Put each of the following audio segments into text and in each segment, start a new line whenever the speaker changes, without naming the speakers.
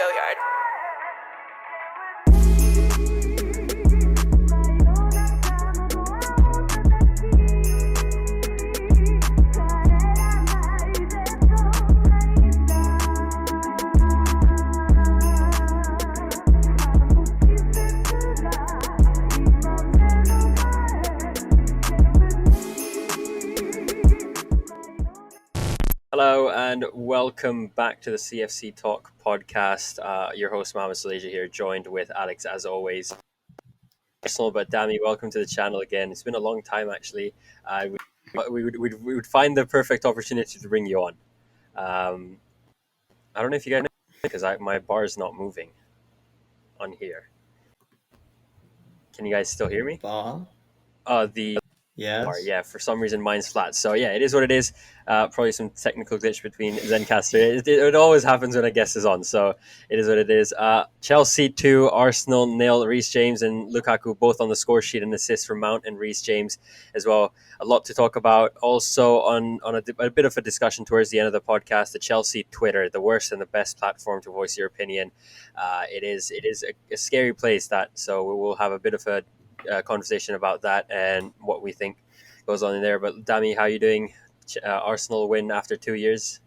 go yard.
Hello and welcome back to the CFCTALK podcast. Your host Mohammad Soleja here, joined with Alex as always. Personal, but Dami, welcome to the channel again. It's been a long time actually. We would find the perfect opportunity to bring you on. I don't know if you guys know because my bar is not moving on here. Can you guys still hear me?
Bar?
The
Yes.
bar, yeah. For some reason, mine's flat. So yeah, it is what it is. Probably some technical glitch between Zencaster. It always happens when a guest is on, so it is what it is. Chelsea 2, Arsenal 0. Reece James and Lukaku both on the score sheet, and assists from Mount and Reece James as well. A lot to talk about. Also on a bit of a discussion towards the end of the podcast, the Chelsea Twitter, the worst and the best platform to voice your opinion. It is a scary place, so we will have a bit of a conversation about that and what we think goes on in there. But Dami, how are you doing? Arsenal win after 2 years.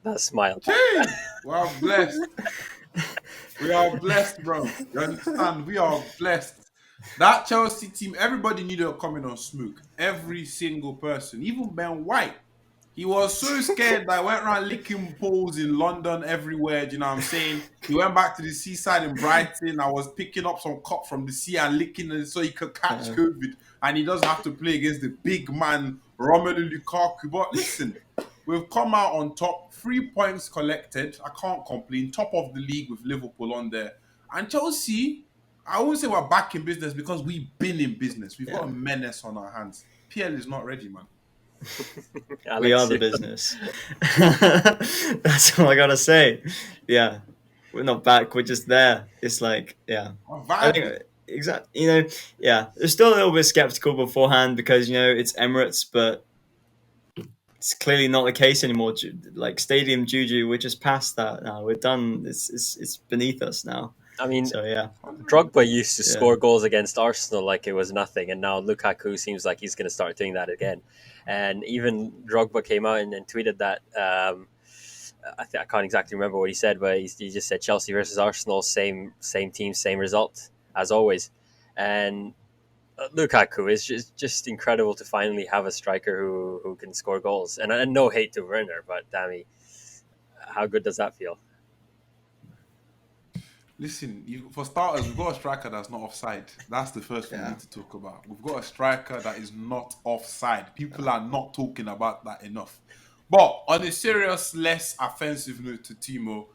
That smile.
Hey, we are blessed. We are blessed, bro. You understand? We are blessed. That Chelsea team, everybody knew they were coming on smoke. Every single person, even Ben White. He was so scared that he went around licking poles in London everywhere. Do you know what I'm saying? He went back to the seaside in Brighton. I was picking up some cup from the sea and licking it so he could catch COVID. And he doesn't have to play against the big man, Romelu Lukaku. But listen, we've come out on top. 3 points collected. I can't complain. Top of the league with Liverpool on there. And Chelsea, I won't say we're back in business because we've been in business. We've got a menace on our hands. PL is not ready, man.
We are the business. That's all I gotta say. Yeah, we're not back. We're just there. It's like, yeah. I think exactly. There's still a little bit skeptical beforehand because it's Emirates, but it's clearly not the case anymore. Like stadium juju, we're just past that now. We're done. It's beneath us now.
I mean,
so yeah.
Drogba used to score goals against Arsenal like it was nothing, and now Lukaku seems like he's going to start doing that again. And even Drogba came out and tweeted that. I can't exactly remember what he said, but he just said Chelsea versus Arsenal, same team, same result as always. And Lukaku is just incredible to finally have a striker who can score goals. And no hate to Werner, but Dami, how good does that feel?
Listen, for starters, we've got a striker that's not offside. That's the first thing we need to talk about. We've got a striker that is not offside. People are not talking about that enough. But on a serious, less offensive note to Timo,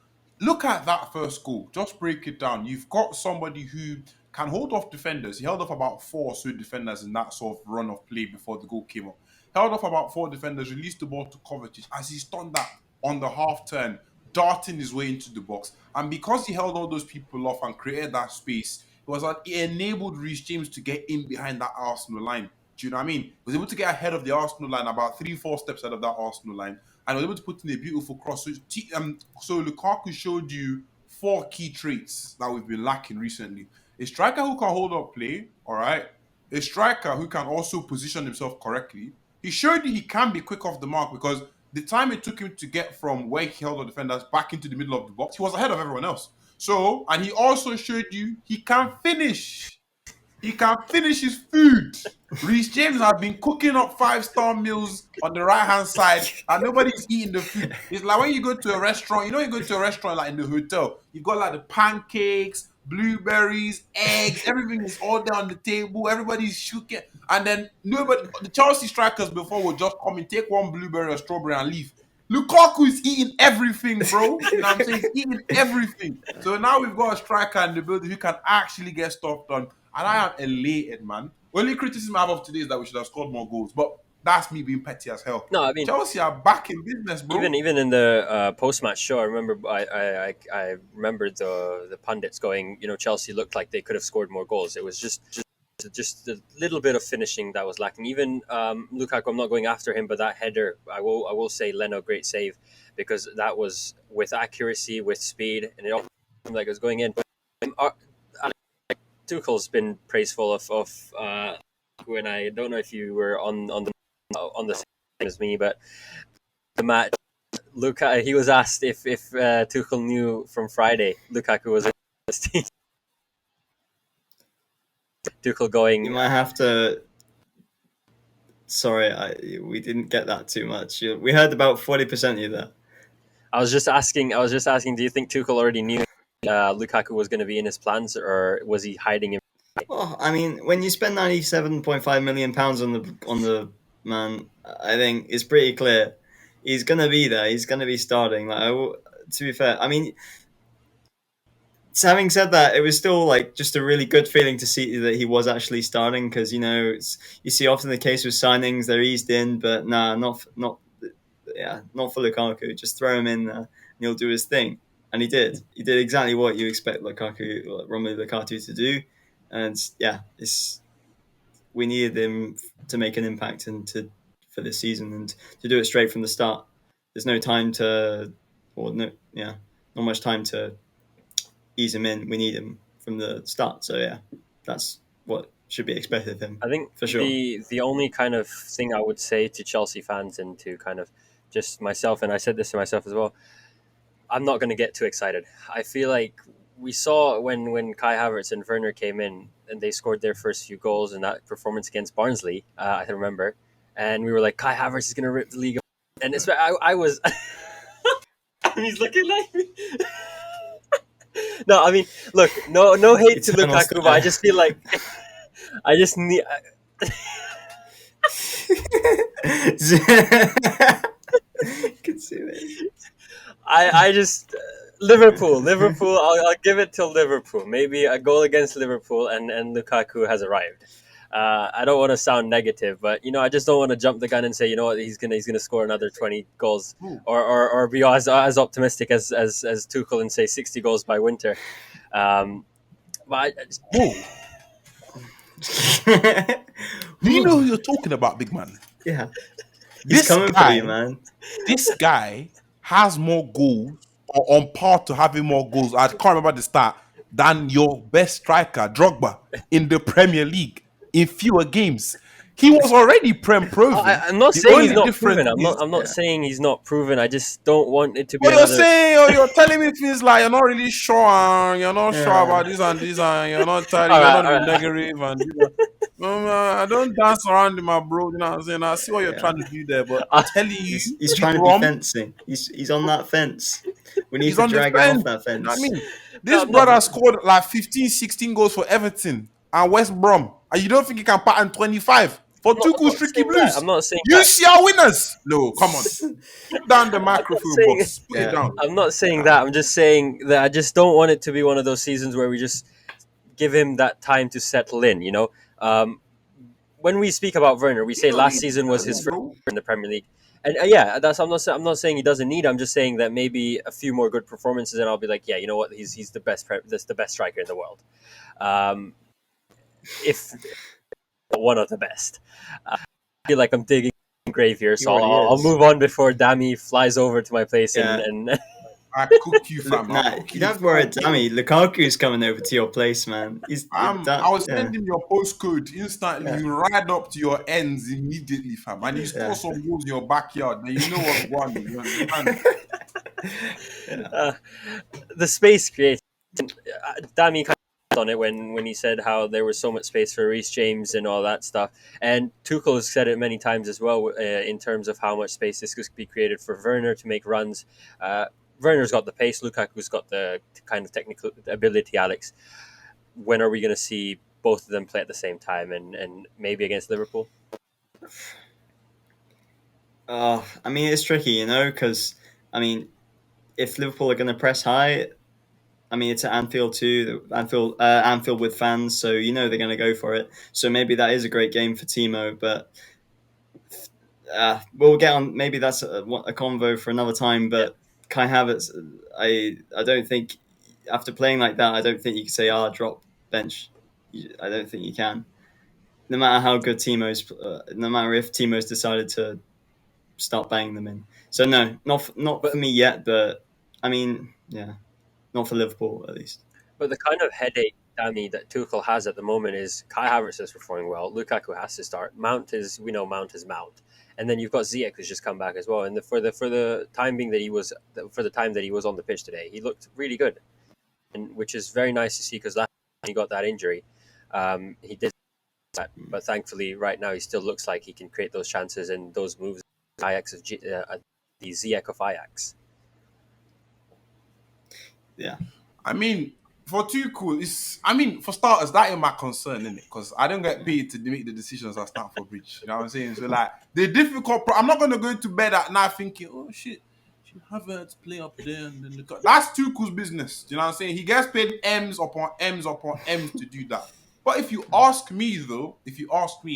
look at that first goal. Just break it down. You've got somebody who can hold off defenders. He held off about 4 or so defenders in that sort of run of play before the goal came up. Held off about 4 defenders, released the ball to Kovacic as he stunned that on the half turn, darting his way into the box. And because he held all those people off and created that space, it enabled Reece James to get in behind that Arsenal line. Do you know what I mean? He was able to get ahead of the Arsenal line, about 3-4 steps ahead of that Arsenal line, and was able to put in a beautiful cross. So Lukaku showed you 4 key traits that we've been lacking recently. A striker who can hold up play, all right? A striker who can also position himself correctly. He showed you he can be quick off the mark because the time it took him to get from where he held the defenders back into the middle of the box, he was ahead of everyone else. So, and he also showed you he can finish. He can finish his food. Reece James has been cooking up 5-star meals on the right-hand side and nobody's eating the food. It's like when you go to a restaurant, you go to a restaurant like in the hotel, you've got like the pancakes, blueberries, eggs, everything is all there on the table. Everybody's shooking. And then the Chelsea strikers before would just come and take one blueberry or strawberry and leave. Lukaku is eating everything, bro. You know what I'm saying? He's eating everything. So now we've got a striker in the building who can actually get stuff done. And I am elated, man. Only criticism I have of today is that we should have scored more goals. But that's me being petty as hell.
No, I mean
Chelsea are back in business, bro.
Even in the post-match show, I remember I remember the pundits going, Chelsea looked like they could have scored more goals. It was just just a little bit of finishing that was lacking. Even Lukaku, I'm not going after him, but that header, I will say Leno, great save, because that was with accuracy, with speed, and it all seemed like it was going in. Tuchel's been praiseful of and I don't know if you were on the same as me, but the match, Luka, he was asked if Tuchel knew from Friday Lukaku was in this team. Tuchel going.
You might have to. Sorry, we didn't get that too much. We heard about 40% of you there.
I was just asking. Do you think Tuchel already knew Lukaku was going to be in his plans, or was he hiding him?
Well, I mean, when you spend £97.5 million on the man, I think it's pretty clear he's going to be there. He's going to be starting. To be fair, I mean, so having said that, it was still like just a really good feeling to see that he was actually starting, because you see often the case with signings, they're eased in, but not for Lukaku. Just throw him in there and he'll do his thing, and he did. He did exactly what you expect Romelu Lukaku to do, and we needed him to make an impact and for this season, and to do it straight from the start. There's no time not much time to ease him in. We need him from the start. So yeah, that's what should be expected of him.
I think
for sure.
The only kind of thing I would say to Chelsea fans, and to kind of just myself, and I said this to myself as well, I'm not going to get too excited. I feel like we saw when Kai Havertz and Werner came in and they scored their first few goals in that performance against Barnsley, I can remember, and we were like, Kai Havertz is going to rip the league, and I was. He's looking like me. No, I mean, look, no hate to Lukaku, but I just feel like I just need.
Can see it.
I just Liverpool. I'll give it till Liverpool. Maybe a goal against Liverpool, and Lukaku has arrived. I don't want to sound negative, but I just don't want to jump the gun and say, what, he's gonna score another 20 goals, or be as optimistic as Tuchel and say 60 goals by winter. But
do you know who you're talking about, big man?
Yeah, he's coming for you, man.
This guy has more goals, or on par to having more goals, I can't remember the stat, than your best striker, Drogba, in the Premier League in fewer games. He was already proven.
I'm not saying he's not proven. I'm not saying he's not proven. I just don't want it to be.
What you're saying, or you're telling me things like you're not really sure, you're not sure about this and this, and you're not telling, you're not negative, and I don't dance around my bro. You know what I'm saying? I see what you're trying to do there, but I'm telling you,
he's trying to be fencing. He's on that fence. We need to drag him off that fence.
You know what I mean? This brother scored like 15, 16 goals for Everton and West Brom, and you don't think he can pattern 25? For Tuchel's Tricky Blues.
I'm not saying
you see our winners. No, come on. Put down the microphone box. Put it down.
I'm not saying that. I'm just saying that I just don't want it to be one of those seasons where we just give him that time to settle in. When we speak about Werner, we say last season was his first in the Premier League, and I'm not saying he doesn't need. I'm just saying that maybe a few more good performances, and I'll be like, yeah, you know what, he's the best. That's the best striker in the world. If one of the best. I feel like I'm digging a grave here, so I'll move on before Dami flies over to my place and
I cook you, fam.
You don't have to worry, Dami. Lukaku's coming over to your place, man.
I was sending your postcode instantly. You ride up to your ends immediately, fam, and you score some goals in your backyard. Then you know what's going on.
The space created. Dami on it when he said how there was so much space for Reece James and all that stuff, and Tuchel has said it many times as well in terms of how much space this could be created for Werner to make runs. Werner's got the pace, Lukaku's got the kind of technical ability. Alex, when are we going to see both of them play at the same time, and maybe against Liverpool?
I mean, it's tricky, because if Liverpool are going to press high, it's at Anfield too. Anfield with fans, so they're going to go for it. So maybe that is a great game for Timo, but we'll get on. Maybe that's a convo for another time. But Kai Havertz, I don't think after playing like that, I don't think you can say drop bench. I don't think you can. no matter how good no matter if Timo's decided to start banging them in. So no, not for
But
me yet. But I mean, yeah, not for Liverpool at least.
but the kind of headache, Danny, that Tuchel has at the moment is Kai Havertz is performing well. Lukaku has to start. Mount is Mount, and then you've got Ziyech who's just come back as well. And for the time being that for the time that he was on the pitch today, he looked really good, and which is very nice to see because last time he got that injury, he did that. But thankfully, right now he still looks like he can create those chances and those moves. The Ziyech of Ajax.
Yeah.
I mean, for Tuchel, for starters, that is my concern, isn't it? Because I don't get paid to make the decisions at Stamford Bridge. You know what I'm saying? So, like, the I'm not going to go to bed at night thinking, oh, shit, should Havertz play up there? And then that's Tuchel's business. Do you know what I'm saying? He gets paid M's upon M's upon M's to do that. But if you ask me, though,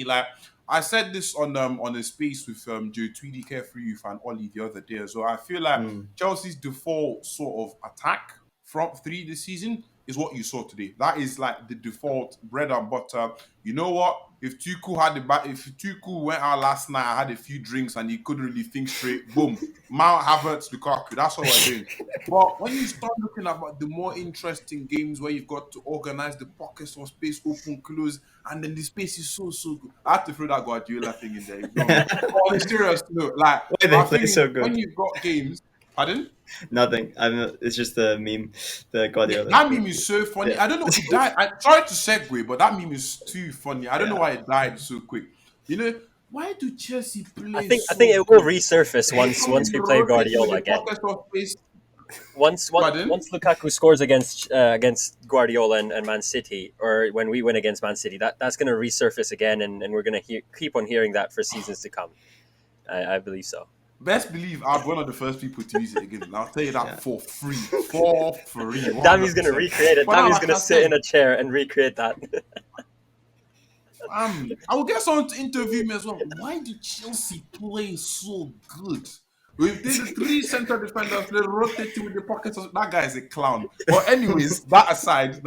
like, I said this on a space with Joe Tweedy, Carefree Youth, and Ollie the other day as well. I feel like Chelsea's default sort of attack front three this season is what you saw today. That is like the default bread and butter. You know what? If Tuchel went out last night, I had a few drinks and he couldn't really think straight. Boom, Mount Havertz, Lukaku. That's what we're doing. But when you start looking at the more interesting games where you've got to organize the pockets of space, open, close, and then the space is so good. I have to throw that Guardiola thing in there. But on a serious note, like
Why they play so good?
when you've got games, pardon?
Nothing. It's just the meme, the Guardiola.
That meme is so funny.
Yeah.
I don't know. It died. I tried to segue, but that meme is too funny. I don't know why it died so quick. You know, why do Chelsea play?
I think it will resurface once we play Guardiola again. Once Lukaku scores against Guardiola and Man City, or when we win against Man City, that's going to resurface again, and we're going to keep on hearing that for seasons to come. I believe so.
Best believe I'm one of the first people to use it again. And I'll tell you that for free. For free.
Dammy's going to recreate it. Dammy's going to sit in a chair and recreate that.
I will get someone to interview me as well. Why do Chelsea play so good? With the three central defenders, they rotating with the pockets. That guy is a clown. But anyways, that aside.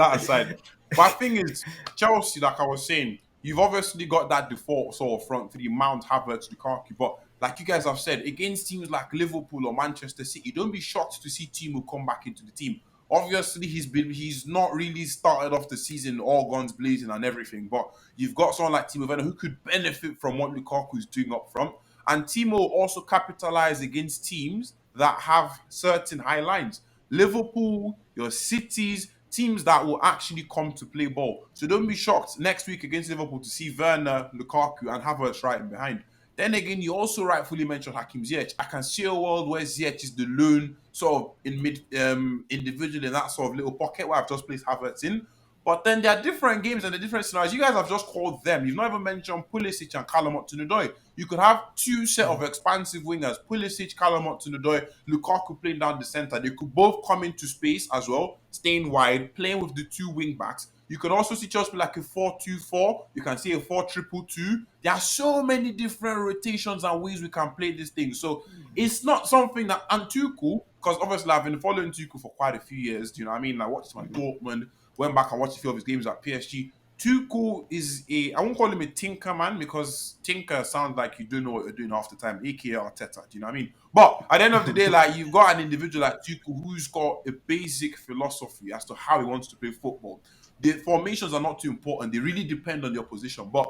My thing is, Chelsea, like I was saying, you've obviously got that default sort of front three, Mount, Havertz, Lukaku. But like you guys have said, against teams like Liverpool or Manchester City, don't be shocked to see Timo come back into the team. Obviously, he's not really started off the season all guns blazing and everything, but you've got someone like Timo Werner who could benefit from what Lukaku is doing up front. And Timo also capitalize against teams that have certain high lines. Liverpool, your cities, teams that will actually come to play ball. So don't be shocked next week against Liverpool to see Werner, Lukaku, and Havertz right in behind. Then again, you also rightfully mentioned Hakim Ziyech. I can see a world where Ziyech is the lone sort of individual in that sort of little pocket where I've just placed Havertz in. But then there are different games and the different scenarios. You guys have just called them. You've not even mentioned Pulisic and Callum Hudson-Odoi. You could have two set of expansive wingers, Pulisic, Callum Hudson-Odoi, Lukaku playing down the center. They could both come into space as well, staying wide, playing with the two wing backs. You can also see Chelsea like a 4-2-4. You can see a 4-2-2. There are so many different rotations and ways we can play this thing. So it's not something that I'm too cool, because obviously I've been following Tuchel for quite a few years. Do you know what I mean? I watched him at Dortmund, went back and watched a few of his games at PSG. Tuchel is I won't call him a tinker man, because tinker sounds like you don't know what you're doing half the time, aka Arteta. Do you know what I mean? But at the end of the day, like, you've got an individual like Tuchel who's got a basic philosophy as to how he wants to play football. The formations are not too important. They really depend on your position. But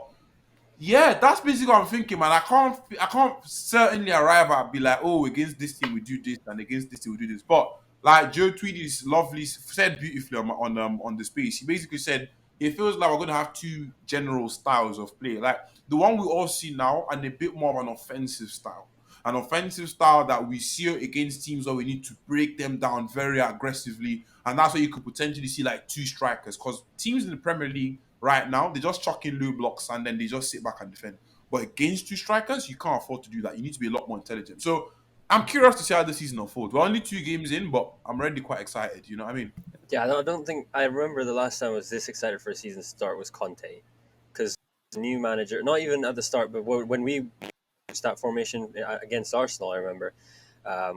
yeah, that's basically what I'm thinking, man. I can't certainly arrive at be like, oh, against this team we do this, and against this team we do this. But like Joe Tweedy's lovely said beautifully on the space, he basically said it feels like we're going to have two general styles of play, like the one we all see now, and a bit more of an offensive style. An offensive style that we see against teams where we need to break them down very aggressively. And that's where you could potentially see like two strikers. Because teams in the Premier League right now, they just chuck in low blocks and then they just sit back and defend. But against two strikers, you can't afford to do that. You need to be a lot more intelligent. So I'm curious to see how the season unfolds. We're only 2 games in, but I'm already quite excited. You know what I mean?
Yeah, I don't think I remember the last time I was this excited for a season start was Conte, because new manager, not even at the start, but when we that formation against Arsenal, I remember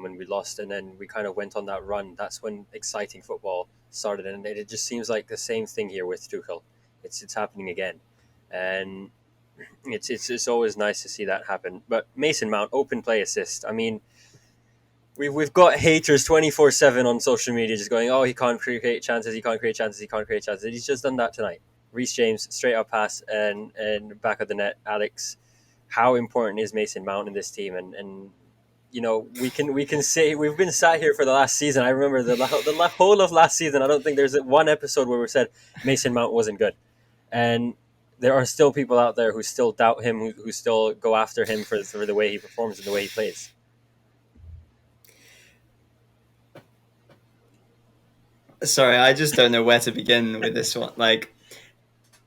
when we lost, and then we kind of went on that run. That's when exciting football started, and it just seems like the same thing here with Tuchel. It's happening again, and It's always nice to see that happen. But Mason Mount, open play assist. I mean, we've got haters 24/7 on social media just going, oh, he can't create chances, he can't create chances, he can't create chances. He's just done that tonight. Reece James, straight up pass and back of the net. Alex, how important is Mason Mount in this team? And you know, we can say we've been sat here for the last season. I remember the whole of last season. I don't think there's one episode where we said Mason Mount wasn't good, and there are still people out there who still doubt him, who still go after him for the way he performs and the way he plays.
Sorry, I just don't know where to begin with this one. Like,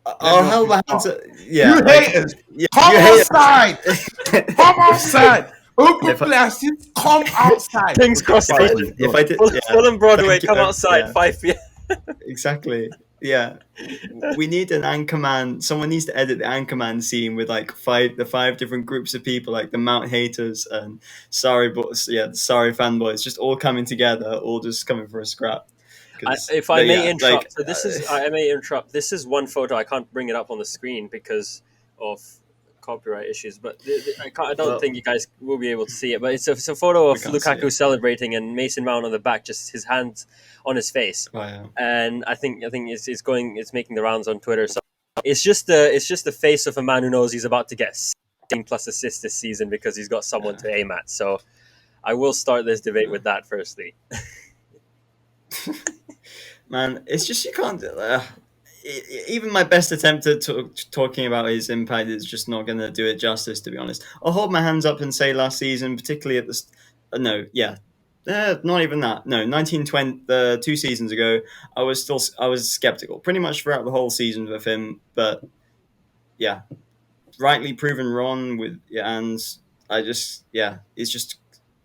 I'll hold my hands up. Yeah,
You
like,
haters,
yeah,
come
you
outside.
haters.
Come outside. Open
If I-
play assist. Come outside.
King's Cross Station.
If I did, yeah,
Fulham Broadway,
thank you.
come outside,
Yeah.
5 p.m.
Exactly. Yeah, we need an anchorman. Someone needs to edit the anchorman scene with like the five different groups of people, like the Mount haters and sorry fanboys, just all coming together, all just coming for a scrap.
If I may interrupt, so I may interrupt. This is one photo. I can't bring it up on the screen because of copyright issues, but I don't think you guys will be able to see it. But it's a photo of Lukaku celebrating and Mason Mount on the back, just his hands on his face.
Oh, yeah.
And I think it's making the rounds on Twitter. So it's just the face of a man who knows he's about to get 16 plus assists this season because he's got someone to aim at. So I will start this debate with that firstly.
Man, it's just you can't. Even my best attempt at talking about his impact is just not going to do it justice. To be honest, I'll hold my hands up and say last season, particularly at not even that. No, 1920, 2 seasons ago, I was skeptical pretty much throughout the whole season with him. But yeah, rightly proven wrong and it's just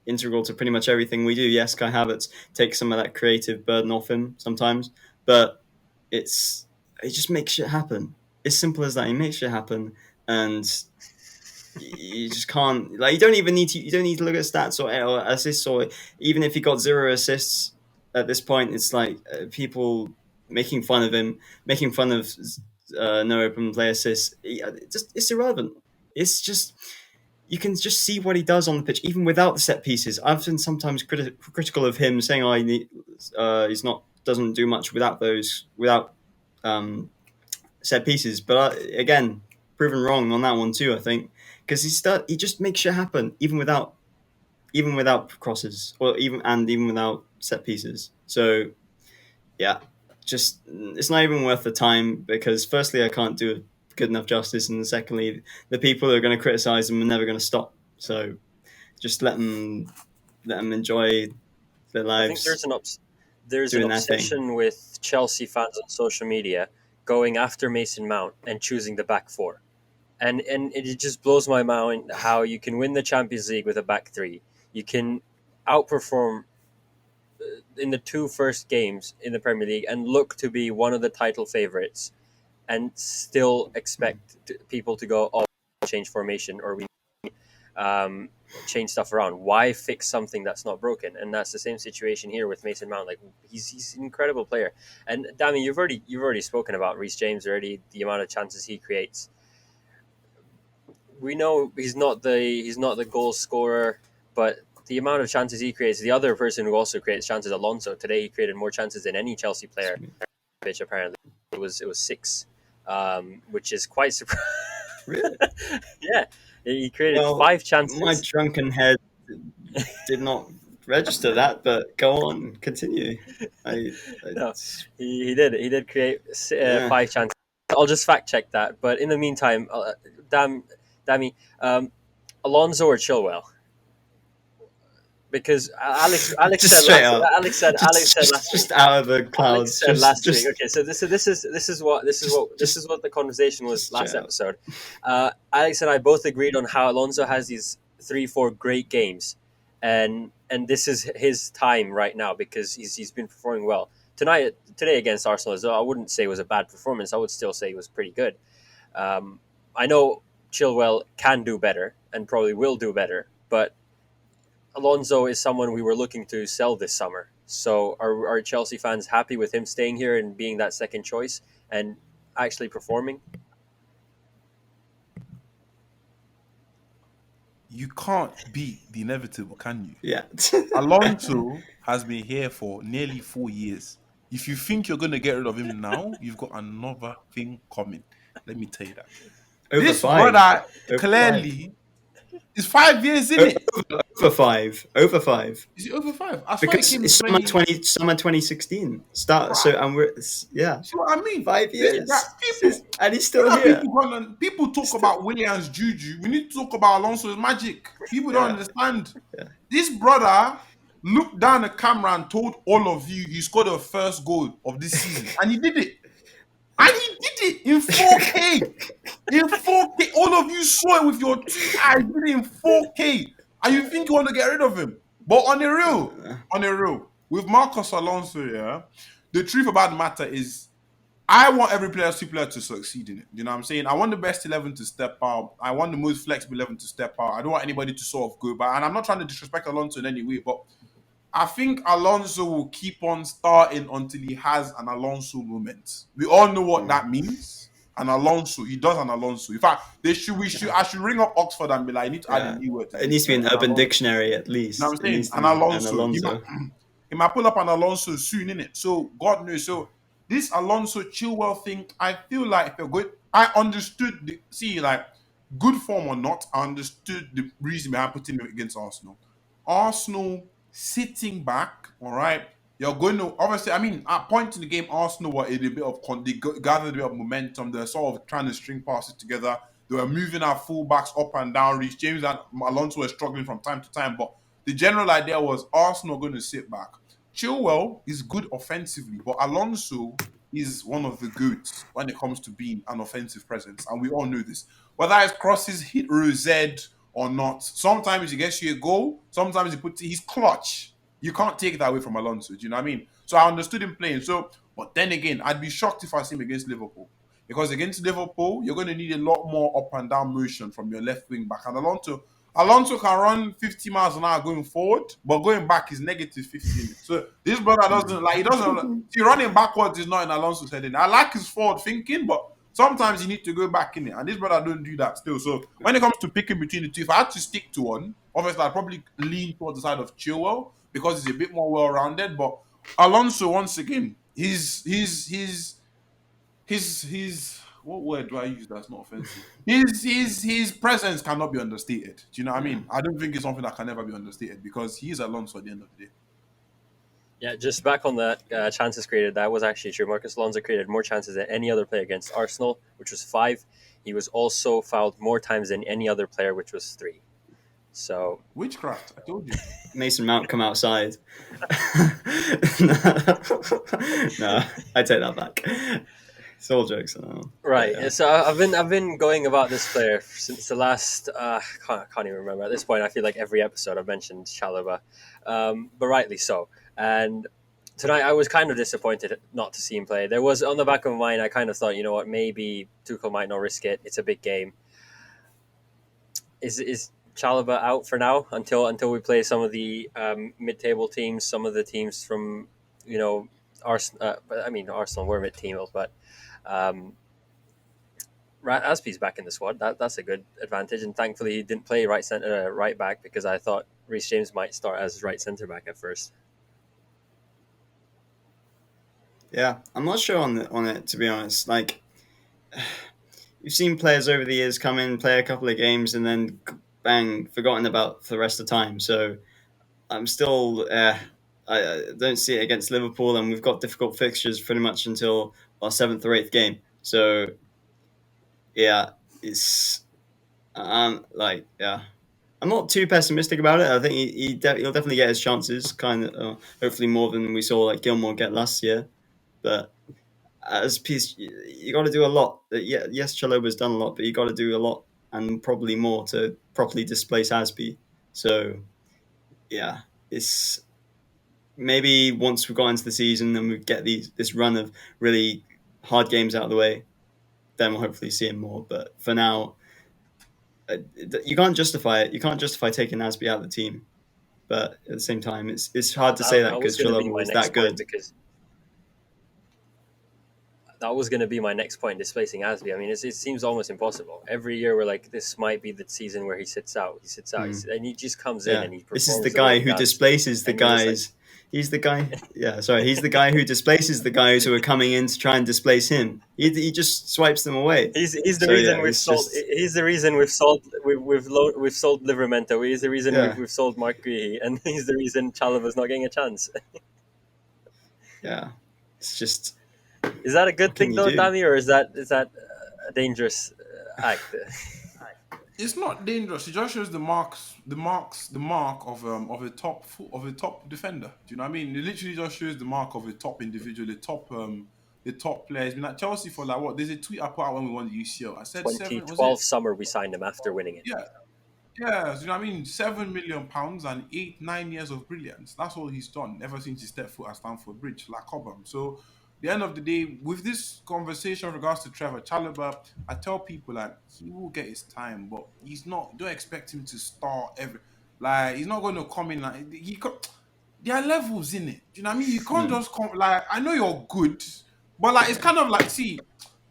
integral to pretty much everything we do. Yes, Kai Havertz takes some of that creative burden off him sometimes, but it just makes shit happen. It's simple as that. He makes shit happen, and you just can't. Like, you don't need to look at stats or assists, or even if he got 0 assists at this point, it's like people making fun of him, making fun of no open play assists. It's irrelevant. It's just. You can just see what he does on the pitch, even without the set pieces. I've been sometimes critical of him, saying, he's not doesn't do much without set pieces. But again, proven wrong on that one too. I think because he just makes shit happen, even without crosses or even without set pieces. So yeah, just it's not even worth the time because firstly, I can't do good enough justice, and secondly, the people who are going to criticize them are never going to stop. So just let them enjoy their lives.
I think there's an obsession with Chelsea fans on social media going after Mason Mount and choosing the back four, and it just blows my mind how you can win the Champions League with a back three. You can outperform in the 2 first games in the Premier League and look to be one of the title favorites, and still expect people to go, oh, change formation or we change stuff around. Why fix something that's not broken? And that's the same situation here with Mason Mount. Like he's an incredible player. And Dami, you've already spoken about Reece James already, the amount of chances he creates. We know he's not the goal scorer, but the amount of chances he creates. The other person who also creates chances, Alonso. Today he created more chances than any Chelsea player. Which apparently it was 6, which is quite surprising.
Really?
Yeah, he created 5 chances.
My drunken head did not register that, but go on, continue.
No, he did create 5 chances. I'll just fact check that. But in the meantime, Dammy, Alonso or Chilwell? Because Alex said
just out of the clouds.
Last week. Okay, so this is what the conversation was last episode. Alex and I both agreed on how Alonso has these 3-4 great games, and this is his time right now because he's been performing well. Today against Arsenal, I wouldn't say it was a bad performance. I would still say it was pretty good. I know Chilwell can do better and probably will do better, but Alonso is someone we were looking to sell this summer. So are Chelsea fans happy with him staying here and being that second choice and actually performing?
you can't beat the inevitable, can you?
Yeah.
Alonso has been here for nearly 4 years. If you think you're going to get rid of him now, you've got another thing coming. Let me tell you that.
Over
This
5.
brother
Over 5.
clearly is 5 years in it.
Over 5. Over 5.
Is it over 5? I saw
Because
it came
it's
in
summer 2016 start.
Bruh.
So and we're yeah.
See what I mean?
5 years.
People,
And he's still here.
people talk about Williams Juju. We need to talk about Alonso's magic. People don't understand.
Yeah.
This brother looked down the camera and told all of you he scored the first goal of this season. And he did it. And he did it in 4K. In 4K. All of you saw it with your 2 eyes. He did it in 4K. And you think you want to get rid of him. But on the real, with Marcos Alonso, yeah, the truth about the matter is I want every player to succeed in it. You know what I'm saying? I want the best 11 to step out. I want the most flexible 11 to step out. I don't want anybody to sort of go back. And I'm not trying to disrespect Alonso in any way, but I think Alonso will keep on starting until he has an Alonso moment. We all know what that means. An Alonso, he does an Alonso. In fact, I should ring up Oxford and be like, I need to add a new word.
It needs to be an Urban Dictionary at least.
You know what I'm saying? An Alonso. He might pull up an Alonso soon, innit? So God knows. So this Alonso Chilwell thing, I feel like if you're good, I understood good form or not, I understood the reason behind putting him against Arsenal. Arsenal sitting back, all right. You're going to obviously. I mean, at point in the game, Arsenal were in a bit of they gathered a bit of momentum. They're sort of trying to string passes together. They were moving our fullbacks up and down. Reece James and Alonso were struggling from time to time, but the general idea was Arsenal going to sit back. Chilwell is good offensively, but Alonso is one of the goods when it comes to being an offensive presence, and we all know this. Whether it's crosses, hit Rosette or not, sometimes he gets you a goal. Sometimes he's clutch. You can't take that away from Alonso. Do you know what I mean? So I understood him playing. But then again, I'd be shocked if I see him against Liverpool. Because against Liverpool, you're going to need a lot more up and down motion from your left wing back. And Alonso can run 50 miles an hour going forward, but going back is negative 15. So this brother see, running backwards is not in Alonso's head. I like his forward thinking, but sometimes you need to go back in it. And this brother don't do that still. So when it comes to picking between the two, if I had to stick to one, obviously I'd probably lean towards the side of Chilwell because he's a bit more well-rounded. But Alonso, once again, his what word do I use that's not offensive? His presence cannot be understated. Do you know what I mean? I don't think it's something that can never be understated because he is Alonso at the end of the day.
Yeah, just back on that chances created, that was actually true. Marcos Alonso created more chances than any other player against Arsenal, which was 5. He was also fouled more times than any other player, which was 3. So
witchcraft, I told you.
Mason Mount come outside. No, I take that back. It's all jokes.
Right. Yeah. So I've been going about this player since the last. Can't even remember at this point. I feel like every episode I've mentioned Chalobah, but rightly so. And tonight I was kind of disappointed not to see him play. There was on the back of my mind. I kind of thought, you know what, maybe Tuchel might not risk it. It's a big game. Is Chalobah out for now until we play some of the mid-table teams, some of the teams from Arsenal. Arsenal were mid-table, but. Aspie's back in the squad. That's a good advantage, and thankfully he didn't play right center, right back because I thought Reece James might start as right centre back at first.
Yeah, I'm not sure on it to be honest. Like, you've seen players over the years come in, play a couple of games, and then bang, forgotten about for the rest of the time. So I'm still. I don't see it against Liverpool, and we've got difficult fixtures pretty much until our 7th or 8th game. So, yeah, it's I'm not too pessimistic about it. I think he'll definitely get his chances, kind of hopefully more than we saw like Gilmore get last year. But as piece, you got to do a lot. Yeah, yes, Chalobah's done a lot, but you got to do a lot and probably more to properly displace Aspie. So, yeah, it's. Maybe once we got into the season and we get this run of really hard games out of the way, then we'll hopefully see him more. But for now, you can't justify it. You can't justify taking Aspie out of the team. But at the same time, it's hard to say that because Chalobah was that good.
Because that was going to be my next point, displacing Asby. I mean, it seems almost impossible. Every year we're like, this might be the season where he sits out. And he just comes in
Yeah,
and he
this is the
performs the way
guy
he
who
does.
displaces the
And you're just like,
guys. He's the guy. Yeah, sorry. He's the guy who displaces the guys who are coming in to try and displace him. He just swipes them away.
he's the
So yeah,
reason we've
it's
sold.
just
He's the reason we've sold Livermento. He's the reason
yeah,
we've sold Mark Guehi, and he's the reason Chalobah's not getting a chance.
yeah. It's just
Is that a
what
good
can
thing
you
though,
do?
Dammy, or is that a dangerous act?
It's not dangerous. It just shows the mark of a top defender. Do you know what I mean? It literally just shows the mark of a top individual, the top players. I mean, at Chelsea for like what? There's a tweet I put out when we won the UCL. I said
2012 summer we signed him after winning it.
yeah, yeah. You know what I mean? £7 million and 8-9 years of brilliance. That's all he's done ever since he stepped foot at Stamford Bridge, like Cobham. So the end of the day, with this conversation in regards to Trevor Chalobah, I tell people like he will get his time, but he's not. Don't expect him to start every. Like he's not going to come in like there are levels in it. Do you know what I mean? You can't
Mm,
just come like I know you're good, but like it's
yeah,
kind of like see.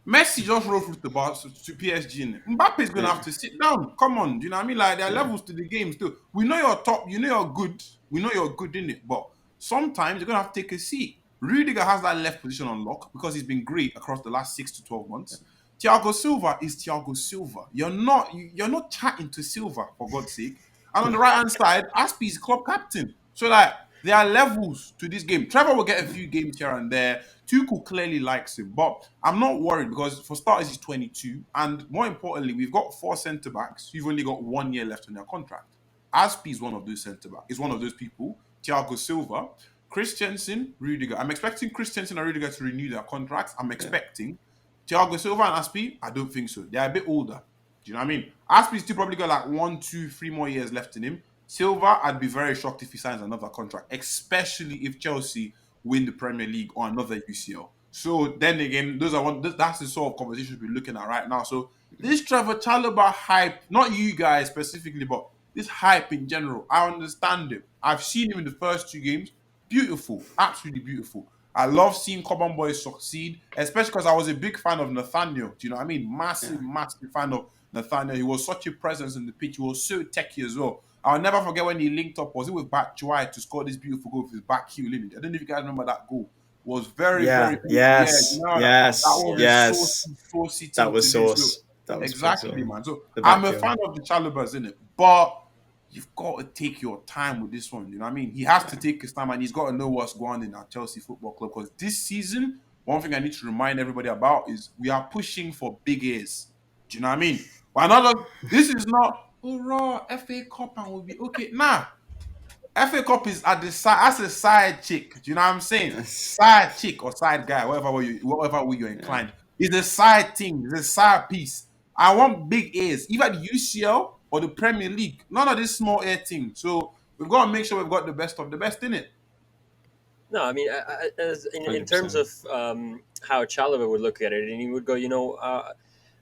Messi just rolled through the bar to PSG. Mbappe's gonna have
yeah,
to sit down. Come on, do you know what I mean? Like there are
yeah,
levels to the game still. We know you're top. You know you're good. We know you're good in it, but sometimes you're gonna have to take a seat. Rudiger has that left position on lock because he's been great across the last 6 to 12 months. Thiago Silva is Thiago Silva. You're not chatting to Silva for God's sake. And on the right hand side, Aspi is club captain. So like there are levels to this game. Trevor will get a few games here and there. Tuchel clearly likes him, but I'm not worried because for starters he's 22, and more importantly, we've got four centre backs who've only got 1 year left on their contract. Aspi is one of those centre backs. Is one of those people. Thiago Silva, Christensen, Rudiger. I'm expecting Christensen and Rudiger to renew their contracts. I'm
yeah,
expecting Thiago Silva and Aspi. I don't think so. They're a bit older. Do you know what I mean? Aspi's still probably got like 1, 2, 3 more years left in him. Silva, I'd be very shocked if he signs another contract, especially if Chelsea win the Premier League or another UCL. So then again, that's the sort of conversation we're looking at right now. So this Trevor Chalobah hype, not you guys specifically, but this hype in general, I understand it. I've seen him in the first 2 games. Beautiful, absolutely beautiful. I love seeing Cobham Boys succeed, especially because I was a big fan of Nathaniel. Do you know what I mean? Massive,
yeah,
massive fan of Nathaniel. He was such a presence in the pitch. He was so techy as well. I'll never forget when he linked up, was it with Batshuayi to score this beautiful goal with his back heel in it? I don't know if you guys remember that goal. It was very,
yeah.
very beautiful. Yeah, you
Yes,
know that
yes,
was a
yes.
saucy
That
thing to
was
do. So
sauce. That was good
exactly,
sauce.
man. So
The
I'm
back
a
heel.
fan of the Chalobahs in it, but you've got to take your time with this one. You know what I mean? He has to
Yeah,
take his time and he's got to know what's going on in our Chelsea Football Club because this season, one thing I need to remind everybody about is we are pushing for big A's. Do you know what I mean? But another, this is not, oh, raw FA Cup and we'll be okay. Nah, FA Cup is at the side. That's a side chick. Do you know what I'm saying?
yes,
Side chick or side guy, whatever way you're
yeah,
inclined. It's a side thing. It's a side piece. I want big A's, either the UCL or the Premier League. None of this small A thing. So we've got to make sure we've got the best of the best in it.
No, I mean, in
hundred
terms
percent.
of how Chalobah would look at it, and he would go,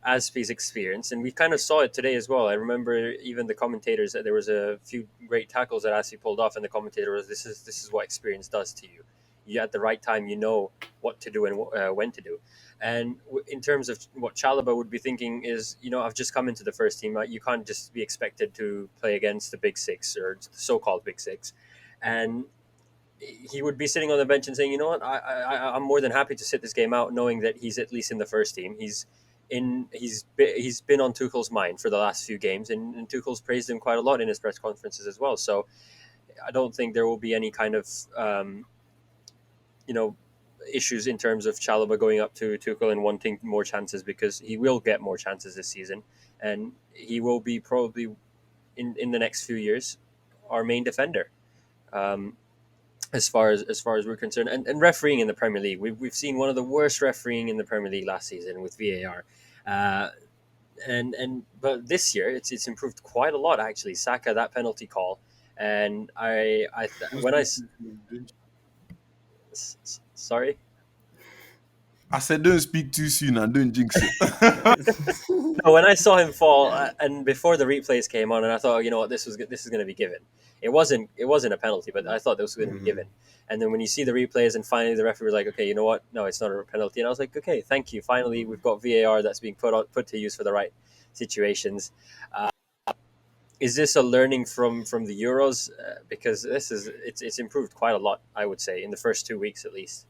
Aspi's experience, and we kind of saw it today as well. I remember even the commentators that there was a few great tackles that Aspi pulled off, and the commentator was, "This is what experience does to you. You at the right time, you know what to do and when to do." And in terms of what Chalobah would be thinking is, I've just come into the first team. You can't just be expected to play against the Big Six or the so-called Big Six, and he would be sitting on the bench and saying, "You know what? I'm more than happy to sit this game out, knowing that he's at least in the first team. He's been on Tuchel's mind for the last few games, and Tuchel's praised him quite a lot in his press conferences as well. So I don't think there will be any kind of you know issues in terms of Chalobah going up to Tuchel and wanting more chances, because he will get more chances this season, and he will be probably in the next few years our main defender." Um, as far as we're concerned, and refereeing in the Premier League, we've seen one of the worst refereeing in the Premier League last season with VAR, uh, and but this year it's improved quite a lot actually. Saka, that penalty call, and
Those
when
penalties,
sorry.
I said, don't speak too soon and don't jinx it.
No, when I saw him fall, and before the replays came on, and I thought, you know what, this is going to be given. It wasn't a penalty, but I thought this was going to be given. And then when you see the replays, and finally the referee was like, okay, you know what, no, it's not a penalty, and I was like, okay, thank you. Finally, we've got VAR that's being put to use for the right situations. Is this a learning from the Euros? Because it's improved quite a lot, I would say, in the first 2 weeks at least.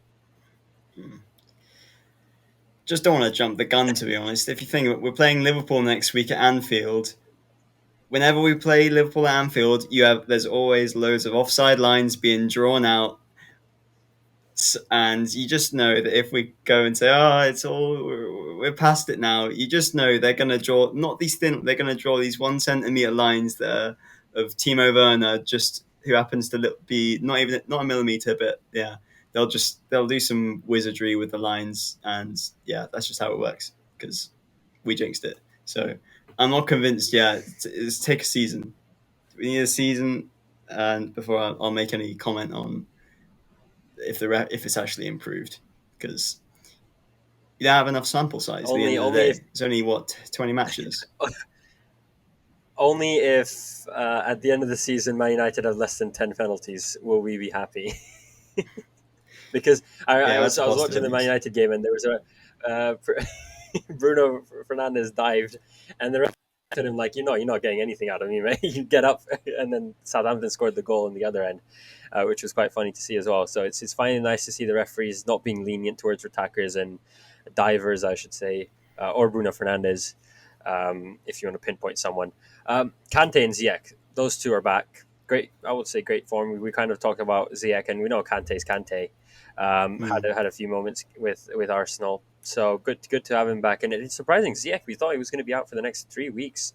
Just don't want to jump the gun, to be honest. If you think we're playing Liverpool next week at Anfield, whenever we play Liverpool at Anfield, there's always loads of offside lines being drawn out, and you just know that if we go and say, "Oh, we're past it now," you just know they're going to draw not these thin. They're going to draw these 1 centimeter lines that are of Timo Werner, just who happens to be not a millimeter, but yeah, they'll do some wizardry with the lines, and yeah, that's just how it works because we jinxed it. So I'm not convinced. Yeah, it's take a season. We need a season, and before I'll make any comment on if it's actually improved, because you don't have enough sample size. At the end of the day, it's only 20 matches.
Only if at the end of the season Man United have less than 10 penalties will we be happy. Because I was watching the Man United game, and there was a Bruno Fernandes dived, and the ref at him like, you're not getting anything out of me, mate. You get up. And then Southampton scored the goal on the other end, which was quite funny to see as well. So it's finally nice to see the referees not being lenient towards attackers and divers, I should say, or Bruno Fernandes, if you want to pinpoint someone. Kante and Ziyech, those two are back. Great, I would say great form. We kind of talked about Ziyech, and we know Kante's Kante. Had a few moments with Arsenal, so good to have him back. And it's surprising, Ziyech, we thought he was going to be out for the next 3 weeks.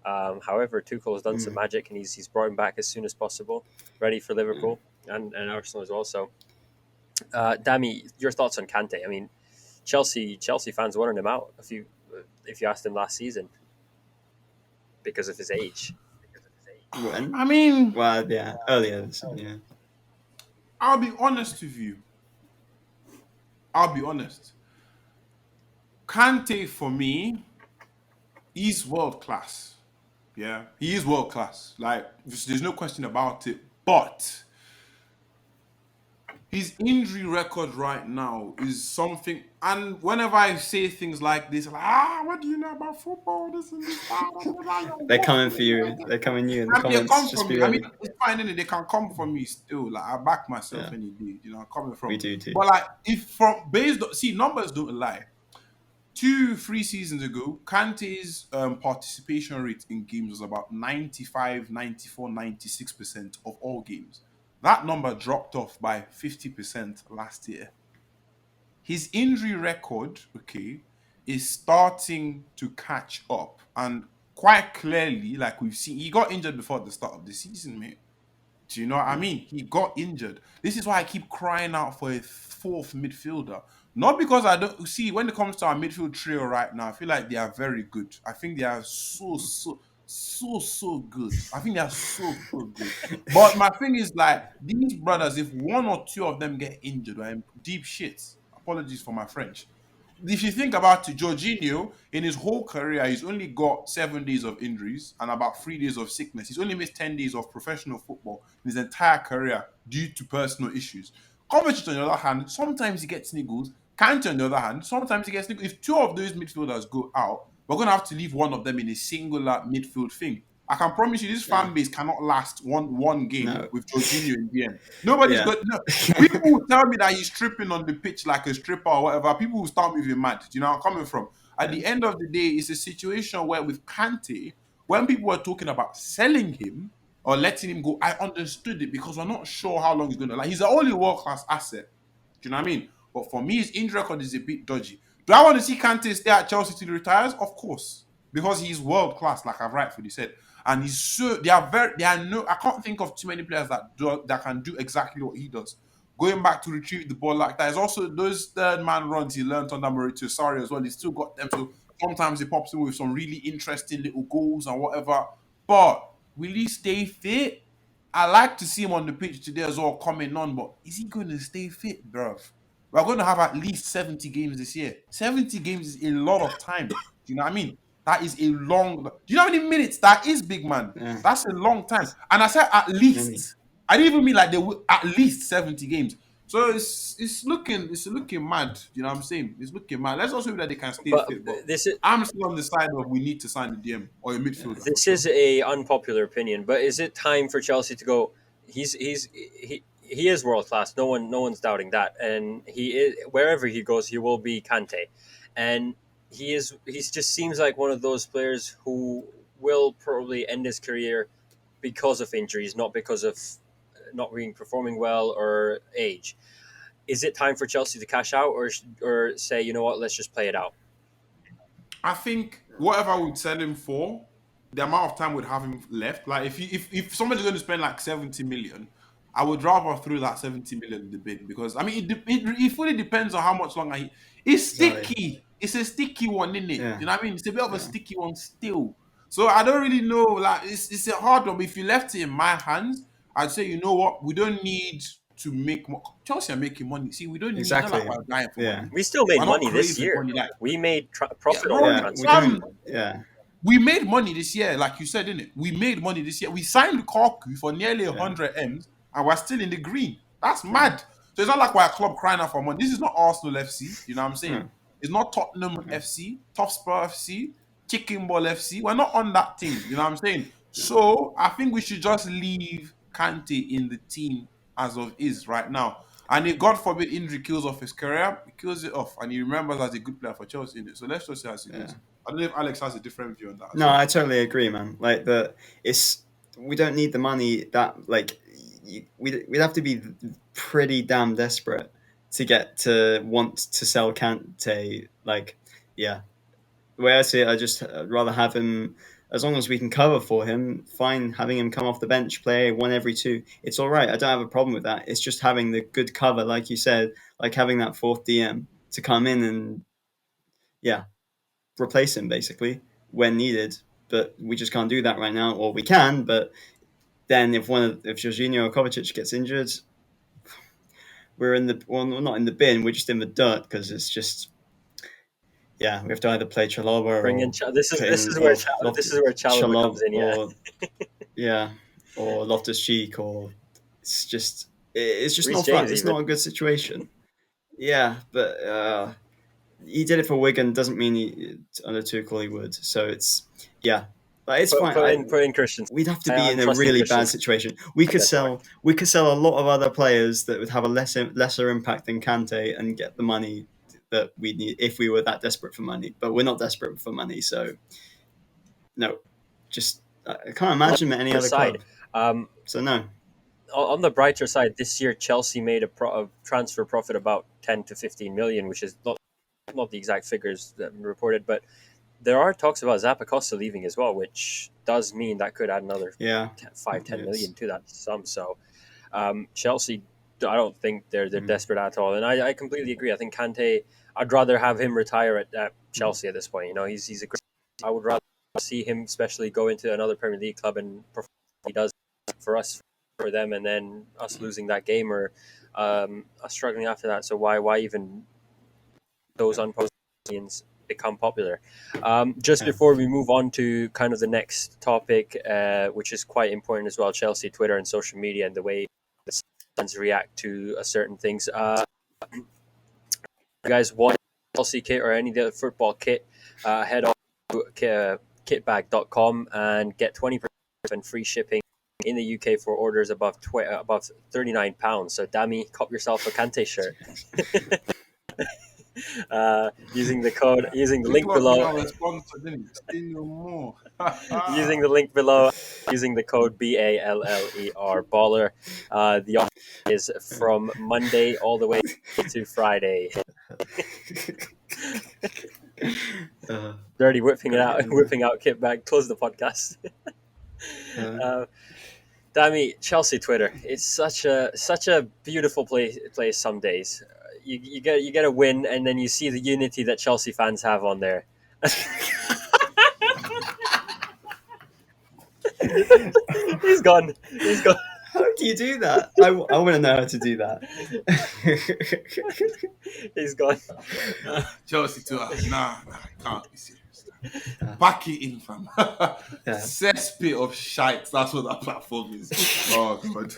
However, Tuchel has done some magic, and he's brought him back as soon as possible, ready for Liverpool and Arsenal as well. So, Dami, your thoughts on Kante? I mean, Chelsea fans wanted him out if you asked him last season because of his age.
When?
I mean,
well, yeah, earlier. Yeah.
I'll be honest with you. Kante, for me, he's world class. Yeah, he is world class. Like, there's no question about it. But his injury record right now is something. And whenever I say things like this, like, what do you know about football? This and this.
They're coming for you. They're coming you in the comments.
Come
just
from
be
me.
ready.
I mean, it's fine, innit? They can come from me still. Like, I back myself any day. I'm coming from.
We do too.
But like, if from based on, see, numbers don't lie. 2-3 seasons ago, Kante's participation rate in games was about 95, 94, 96% of all games. That number dropped off by 50% last year. His injury record, is starting to catch up. And quite clearly, like we've seen, he got injured before the start of the season, mate. Do you know what I mean? He got injured. This is why I keep crying out for a fourth midfielder. Not because I don't see when it comes to our midfield trio right now, I feel like they are very good. I think they are so good. I think they are so good. But my thing is, like, these brothers, if one or two of them get injured, we're in deep shit. Apologies for my French. If you think about it, Jorginho, in his whole career, he's only got 7 days of injuries and about 3 days of sickness. He's only missed 10 days of professional football in his entire career due to personal issues. Kovacic, on the other hand, sometimes he gets niggles. Kante, on the other hand, sometimes he gets niggles. If 2 of those midfielders go out, we're going to have to leave one of them in a singular midfield thing. I can promise you, this fan base cannot last one game with Jorginho in the end. Nobody's got. No. People will tell me that he's tripping on the pitch like a stripper or whatever. People will start moving mad. Do you know where I'm coming from? At the end of the day, it's a situation where with Kante, when people were talking about selling him or letting him go, I understood it because we're not sure how long he's going to. Like, he's the only world-class asset. Do you know what I mean? But for me, his injury record is a bit dodgy. Do I want to see Kante stay at Chelsea till he retires? Of course. Because he's world class, like I've rightfully said. And he's so I can't think of too many players that can do exactly what he does. Going back to retrieve the ball like that. There's also those third man runs he learned under Maurizio Sarri as well. He's still got them. So sometimes he pops in with some really interesting little goals and whatever. But will he stay fit? I like to see him on the pitch today as well, coming on. But is he going to stay fit, bruv? we're going to have at least 70 games this year. 70 games is a lot of time. Do you know what I mean? That is a long. Do you know how many minutes that is, big man?
Yeah.
That's a long time. And I said at least. I didn't even mean like they will at least 70 games. So it's looking mad. You know what I'm saying? It's looking mad. Let's also hope that they can stay fit. But I'm still on the side of we need to sign a DM or a midfielder.
This is a unpopular opinion, but is it time for Chelsea to go? He is world class. No one's doubting that, and he is, wherever he goes, he will be Kante, and he just seems like one of those players who will probably end his career because of injuries, not because of not being performing well or age. Is it time for Chelsea to cash out, or say, you know what, let's just play it out?
I think whatever we'd sell him for, the amount of time we'd have him left. Like if somebody's going to spend like 70 million, I would rather throw that 70 million in the bin, because I mean it fully depends on how much longer he. It's sticky. It's a sticky one, isn't it?
Yeah.
You know what I mean? It's a bit of a sticky one still. So I don't really know. Like it's a hard one. But if you left it in my hands, I'd say, you know what, we don't need to make more. Chelsea are making money. See, we don't
Exactly.
need, not like we're dying for money.
We still made money this year.
Money, like,
we made profit
Yeah,
on
yeah,
transfer.
We made money this year, like you said, didn't it? We made money this year. We signed Lukaku for nearly 100 M's, and we're still in the green. That's mad. So it's not like we're a club crying out for money. This is not Arsenal FC. You know what I'm saying? It's not Tottenham FC, Top Spur FC, Chicken Ball FC. We're not on that team. You know what I'm saying? So I think we should just leave Kante in the team as of is right now. And if God forbid injury kills off his career, he kills it off, and he remembers as a good player for Chelsea in it. So let's just see how it goes. I don't know if Alex has a different view on that.
No, I totally agree, man. Like we don't need the money that we'd have to be pretty damn desperate to get to want to sell Kante. Like, yeah, the way I see it, I just rather have him. As long as we can cover for him, fine. Having him come off the bench, play 1 every 2, it's all right. I don't have a problem with that. It's just having the good cover, like you said, like having that fourth DM to come in and, replace him basically when needed. But we just can't do that right now, or we can. But then if Jorginho or Kovacic gets injured, we're not in the bin. We're just in the dirt, because it's just. Yeah, we have to either play Chalobah or
this is where Chalobah comes in,
or Loftus-Cheek, or it's just
Reece
not fun. It's not a good situation. Yeah, but he did it for Wigan. Doesn't mean under Tuchel he would. So it's but it's fine.
Put in Christian.
We'd have to be in a really bad situation. We could sell a lot of other players that would have a lesser impact than Kante and get the money that we need if we were that desperate for money. But we're not desperate for money, so no. Just I can't imagine any other club. So no.
On the brighter side, this year Chelsea made a transfer profit about 10 to 15 million, which is not the exact figures that have been reported, but there are talks about Zappacosta leaving as well, which does mean that could add another 5-10 million to that sum. So Chelsea, I don't think they're desperate at all, and I completely agree. I think Kante, I'd rather have him retire at Chelsea at this point. You know, he's a great. I would rather see him, especially go into another Premier League club and perform what he does for us, for them, and then us losing that game or us struggling after that. So why even those unposted become popular? Just before we move on to kind of the next topic, which is quite important as well, Chelsea Twitter and social media and the way the fans react to certain things. You guys want Chelsea kit or any other football kit, head on to kitbag.com and get 20% and free shipping in the UK for orders above £39. So Dami, cop yourself a Kante shirt. Using the link below. Using the link below, using the code BALLER Baller. The offer is from Monday all the way to Friday. Dirty whipping out kit bag. Close the podcast. Dami, Chelsea Twitter. It's such a beautiful place some days. You get a win, and then you see the unity that Chelsea fans have on there. He's gone.
How do you do that? I want to know how to do that.
He's gone.
Chelsea too. Nah, can't be serious. Back it in, fam. Cesspit of shite. That's what that platform is. Oh god.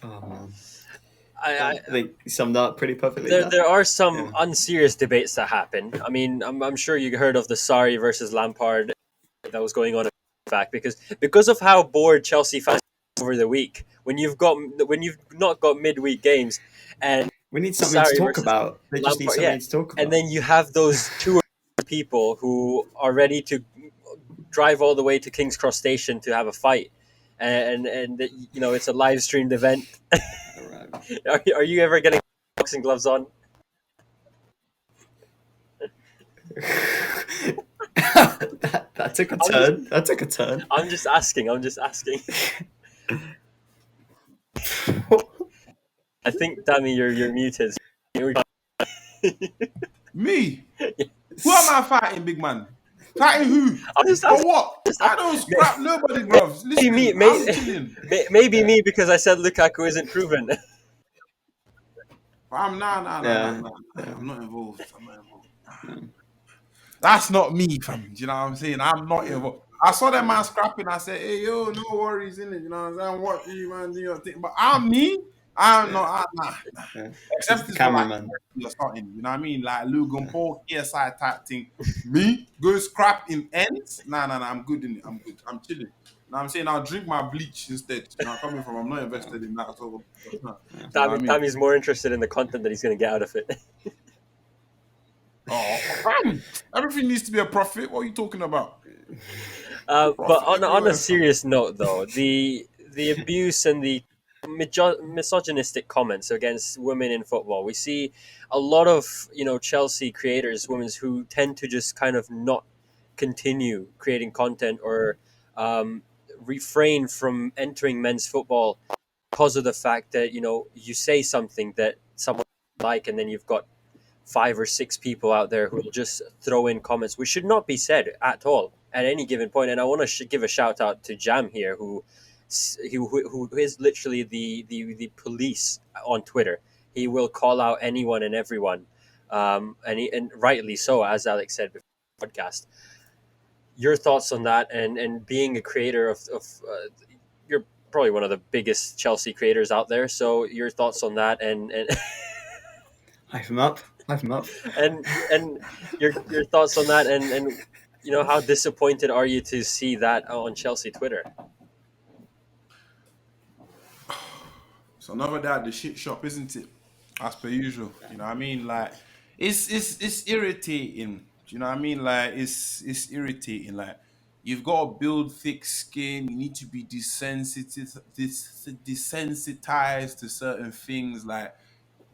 Oh man.
I
They summed up pretty perfectly.
there are some unserious debates that happen. I mean, I'm sure you heard of the Sarri versus Lampard that was going on. In fact, because of how bored Chelsea fans over the week, when you've not got midweek games, and
we need something to talk about. They just need something to talk about.
And then you have those two people who are ready to drive all the way to King's Cross Station to have a fight, and you know it's a live streamed event. Are you ever getting boxing gloves on?
that took a turn. That took a turn.
I'm just asking. I think, Dammy, you're muted.
Me? Who am I fighting, big man? Fighting who?
I'm just
asking. For what? I don't scrap nobody, bro. Listen,
maybe me because I said Lukaku isn't proven.
I'm nah. I'm not involved. That's not me, fam. Do you know what I'm saying? I'm not involved. I saw that man scrapping. I said, "Hey, yo, no worries, innit? You know what I'm saying? What you man do your thing?" But I'm me. I'm not. Nah. Except it's cameraman. You're starting. You know what I mean? Like Logan Paul, KSI type thing. Me go scrap in ends. Nah. I'm good in it. I'm good. I'm chilling. Now I'm saying I'll drink my bleach instead. You know, coming from I'm not invested in that at all.
Tammy's more interested in the content that he's going to get out of it.
Oh, man. Everything needs to be a profit. What are you talking about?
But on a serious note, though, the abuse and the misogynistic comments against women in football, we see a lot of Chelsea creators, women who tend to just kind of not continue creating content or refrain from entering men's football because of the fact that you say something that someone like, and then you've got 5 or 6 people out there who will just throw in comments which should not be said at all at any given point. And I want to give a shout out to Jam here, who is literally the police on Twitter. He will call out anyone and everyone, and rightly so, as Alex said before the podcast. Your thoughts on that, and being a creator of you're probably one of the biggest Chelsea creators out there. So your thoughts on that, and
hype him up.
and your thoughts on that, and how disappointed are you to see that on Chelsea Twitter?
It's another day at the shit shop, isn't it? As per usual. You know what I mean? Like it's irritating. Do you know what I mean? Like it's irritating. Like you've got to build thick skin. You need to be desensitized to certain things. Like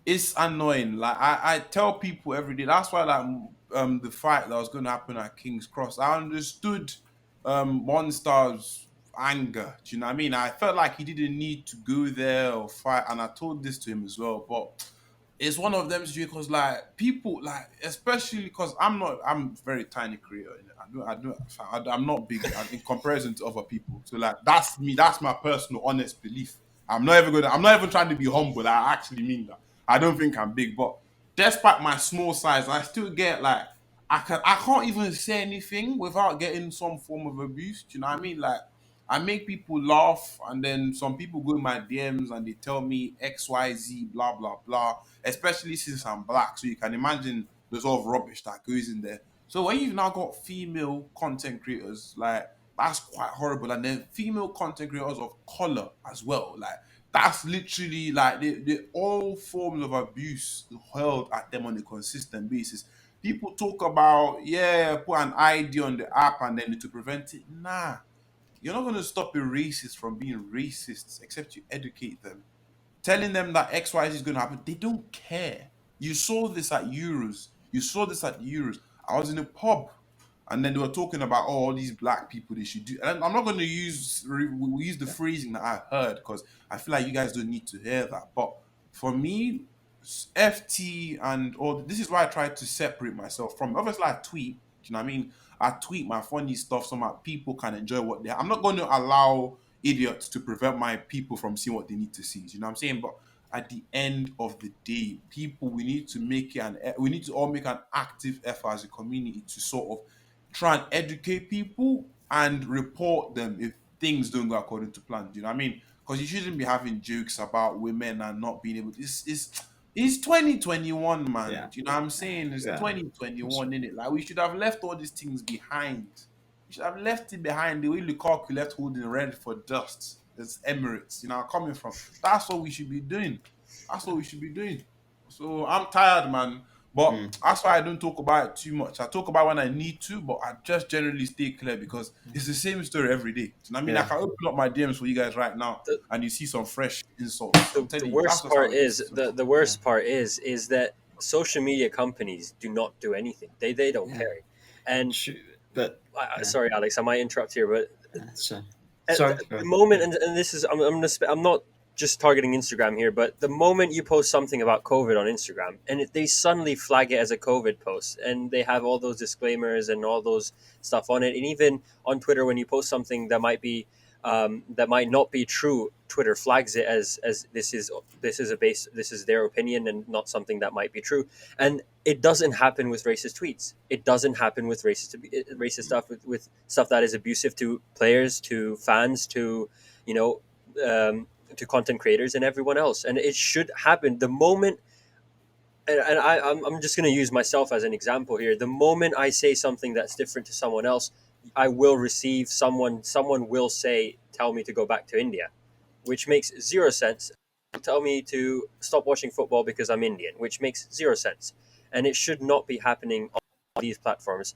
it's annoying. Like I tell people every day. That's why the fight that was going to happen at King's Cross, I understood Monstar's anger. Do you know what I mean? I felt like he didn't need to go there or fight, and I told this to him as well. But it's one of them because like people like, especially because I'm very tiny creator. I'm not big in comparison to other people. So like that's me. That's my personal honest belief. I'm not even trying to be humble. I actually mean that. I don't think I'm big, but despite my small size, I still get like I can't even say anything without getting some form of abuse. Do you know what I mean? Like I make people laugh, and then some people go in my DMs and they tell me XYZ, blah blah blah. Especially since I'm black, so you can imagine the sort of rubbish that goes in there. So when you've now got female content creators, like that's quite horrible, and then female content creators of color as well, like that's literally like the all forms of abuse hurled at them on a consistent basis. People talk about put an ID on the app and then to prevent it. Nah, you're not going to stop a racist from being racists except you educate them. Telling them that XYZ is going to happen, they don't care. You saw this at Euros. I was in a pub and then they were talking about all these black people they should do. And I'm not going to use the phrasing that I heard because I feel like you guys don't need to hear that. But for me, FT and all this is why I try to separate myself from. Obviously, I tweet. Do you know what I mean? I tweet my funny stuff so my people can enjoy what they. I'm not going to allow idiots to prevent my people from seeing what they need to see. Do you know what I'm saying? But at the end of the day, people, we need to all make an active effort as a community to sort of try and educate people and report them if things don't go according to plan. Do you know what I mean? Because you shouldn't be having jokes about women and not being able to. It's 2021, man.
Yeah.
Do you know what I'm saying? It's 2021, innit? Like, we should have left all these things behind. We should have left it behind. The way Lukaku left holding red for dust. It's Emirates, you know, coming from. That's what we should be doing. That's what we should be doing. So I'm tired, man. But that's why I don't talk about it too much. I talk about when I need to, but I just generally stay clear because it's the same story every day. So, I mean, I can open up my DMs for you guys right now, and you see some fresh insults.
The worst part is the worst part is that social media companies do not do anything. They don't care. And sorry, Alex, I might interrupt here, but
sorry.
The moment, and this is I'm not just targeting Instagram here, but the moment you post something about COVID on Instagram and they suddenly flag it as a COVID post and they have all those disclaimers and all those stuff on it, and even on Twitter when you post something that might be that might not be true, Twitter flags it as this is their opinion and not something that might be true. And it doesn't happen with racist tweets. It doesnn't happen with racist stuff with stuff that is abusive to players, to fans, to to content creators and everyone else. And it should happen the moment. And I'm just going to use myself as an example here. The moment I say something that's different to someone else, I will receive someone will say, tell me to go back to India, which makes zero sense. Tell me to stop watching football because I'm Indian, which makes zero sense. And it should not be happening on these platforms.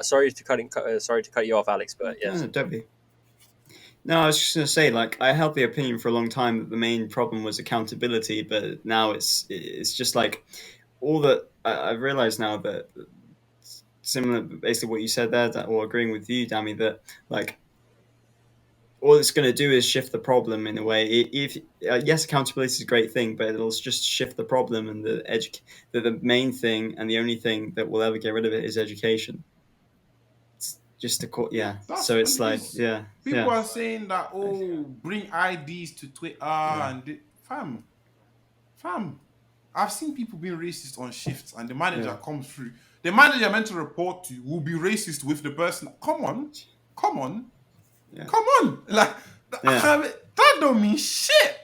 Sorry to cut you off, Alex, but yes.
No, don't be. No, I was just going to say, like, I held the opinion for a long time that the main problem was accountability, but now it's just like all that I've realized now that similar, basically what you said there, or agreeing with you, Dammy, that like all it's going to do is shift the problem in a way. If yes, accountability is a great thing, but it'll just shift the problem, and the main thing and the only thing that will ever get rid of it is education. Just to so it's like
people are saying that bring IDs to Twitter and fam I've seen people being racist on shifts and the manager comes through, the manager meant to report to will be racist with the person. Come on like that don't mean shit,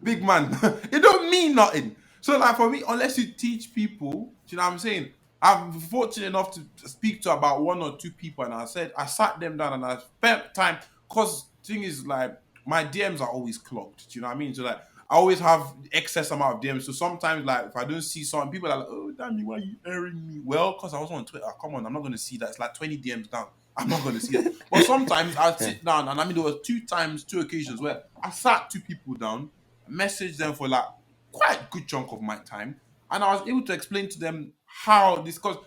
big man. It don't mean nothing. So like for me, unless you teach people, do you know what I'm saying? I'm fortunate enough to speak to about one or two people, and I sat them down and I spent time, because thing is like my DMs are always clogged. Do you know what I mean? So like I always have excess amount of DMs. So sometimes like if I don't see something, people are like, oh damn you, why are you airing me? Well, because I was on Twitter. Come on, I'm not gonna see that. It's like 20 DMs down. I'm not gonna see it. But sometimes I'll sit down, and I mean there were two occasions where I sat two people down, messaged them for like quite a good chunk of my time, and I was able to explain to them how this, because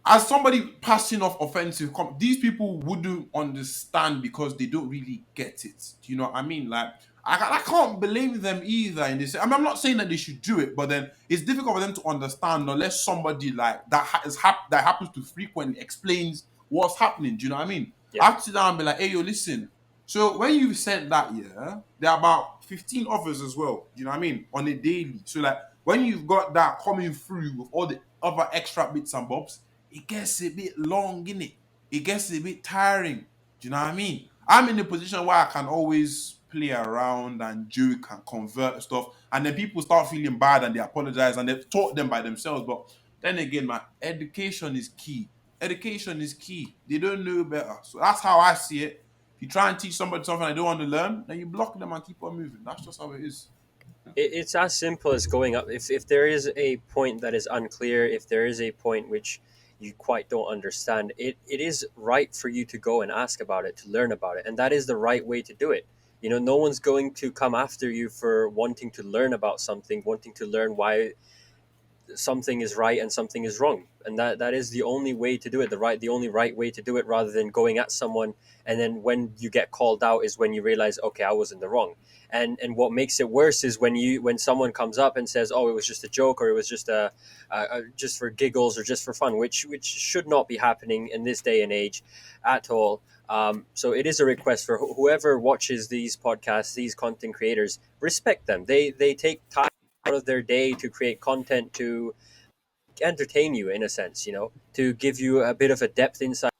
as somebody passing off offensive, these people wouldn't understand because they don't really get it. Do you know what I mean? Like, I can't blame them either in this. I mean, I'm not saying that they should do it, but then it's difficult for them to understand unless somebody like that happens to frequently explains what's happening. Do you know what I mean? Yeah. I have to sit down and be like, hey, yo, listen. So when you sent that, there are about 15 others as well. Do you know what I mean? On a daily. So like when you've got that coming through with all the other extra bits and bobs, it gets a bit long, innit? It gets a bit tiring. Do you know what I mean? I'm in a position where I can always play around and joke and convert stuff, and then people start feeling bad and they apologize and they've taught them by themselves. But then again, man, education is key. Education is key. They don't know better. So that's how I see it. If you try and teach somebody something they don't want to learn, then you block them and keep on moving. That's just how it is.
It's as simple as going up. If there is a point that is unclear, if there is a point which you quite don't understand, it is right for you to go and ask about it, to learn about it. And that is the right way to do it. You know, no one's going to come after you for wanting to learn about something, wanting to learn why something is right and something is wrong. And that is the only way to do it, the only right way to do it, rather than going at someone and then when you get called out is when you realize, okay, I was in the wrong. And what makes it worse is when someone comes up and says, oh, it was just a joke, or it was just just for giggles or just for fun, which should not be happening in this day and age at all. So it is a request for whoever watches these podcasts, these content creators, respect them. They take time out of their day to create content to entertain you in a sense, to give you a bit of a depth insight.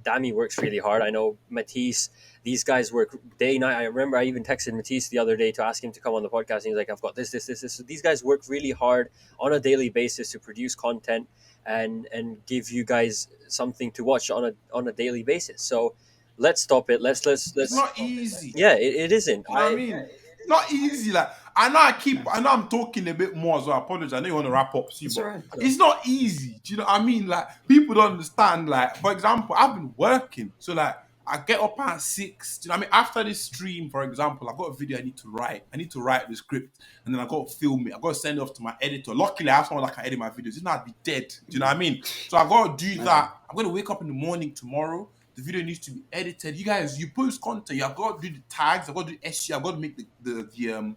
Dami works really hard. I know Matisse. These guys work day night. I remember I even texted Matisse the other day to ask him to come on the podcast. And he's like, "I've got this." So these guys work really hard on a daily basis to produce content and give you guys something to watch on a daily basis. So let's stop it.
It's not easy.
Yeah, it isn't.
You know what I mean? It's not easy. Like I know I'm talking a bit more, so I apologize. I know you want to wrap up soon, but
right.
it's not easy. Do you know what I mean? Like people don't understand. Like, for example, I've been working. So like I get up at 6. Do you know what I mean? After this stream, for example, I've got a video I need to write. I need to write the script and then I got to film it. I got to send it off to my editor. Luckily, I have someone that can edit my videos. If not, I'd be dead. Do you know what I mean? So I got to do that. I'm going to wake up in the morning tomorrow. The video needs to be edited. You guys, you post content. You have got to do the tags. I've got to do SEO. I've got to make the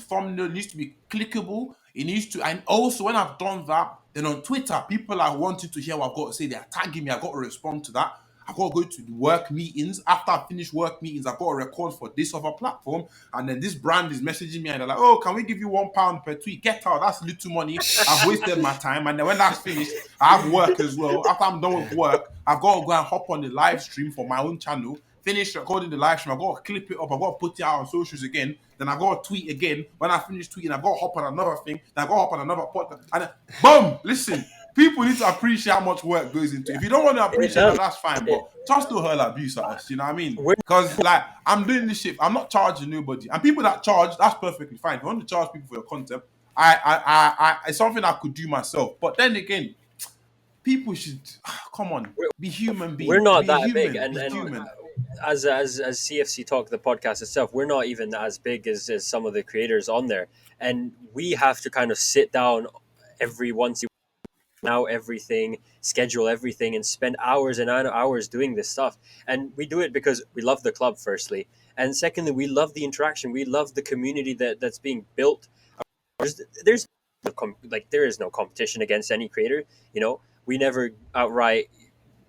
thumbnail. It needs to be clickable. It needs to, and also when I've done that, then on Twitter, people are wanting to hear what I've got to say. They're tagging me. I've got to respond to that. I've got to go to the work meetings. After I finish work meetings, I've got to record for this other platform. And then this brand is messaging me and they're like, "Oh, can we give you £1 per tweet? Get out. That's little money. I've wasted my time." And then when that's finished, I have work as well. After I'm done with work, I've got to go and hop on the live stream for my own channel. Finish recording the live stream. I've got to clip it up. I've got to put it out on socials again. Then I've got to tweet again. When I finish tweeting, I've got to hop on another thing. Then I've got to hop on another podcast. And then, boom, listen. People need to appreciate how much work goes into it. If you don't want to appreciate that, that's fine. But just don't hurl abuse at us. You know what I mean? Because like I'm doing this shit, I'm not charging nobody. And people that charge, that's perfectly fine. If you want to charge people for your content, it's something I could do myself. But then again, people should come on, be human beings.
We're not
be
that
human,
big,
be
and
human.
as CFC Talk, the podcast itself, we're not even as big as some of the creators on there, and we have to kind of sit down every once now everything, schedule everything, and spend hours and hours doing this stuff. And we do it because we love the club, firstly, and secondly, we love the interaction. We love the community that's being built. There's there is no competition against any creator. We never outright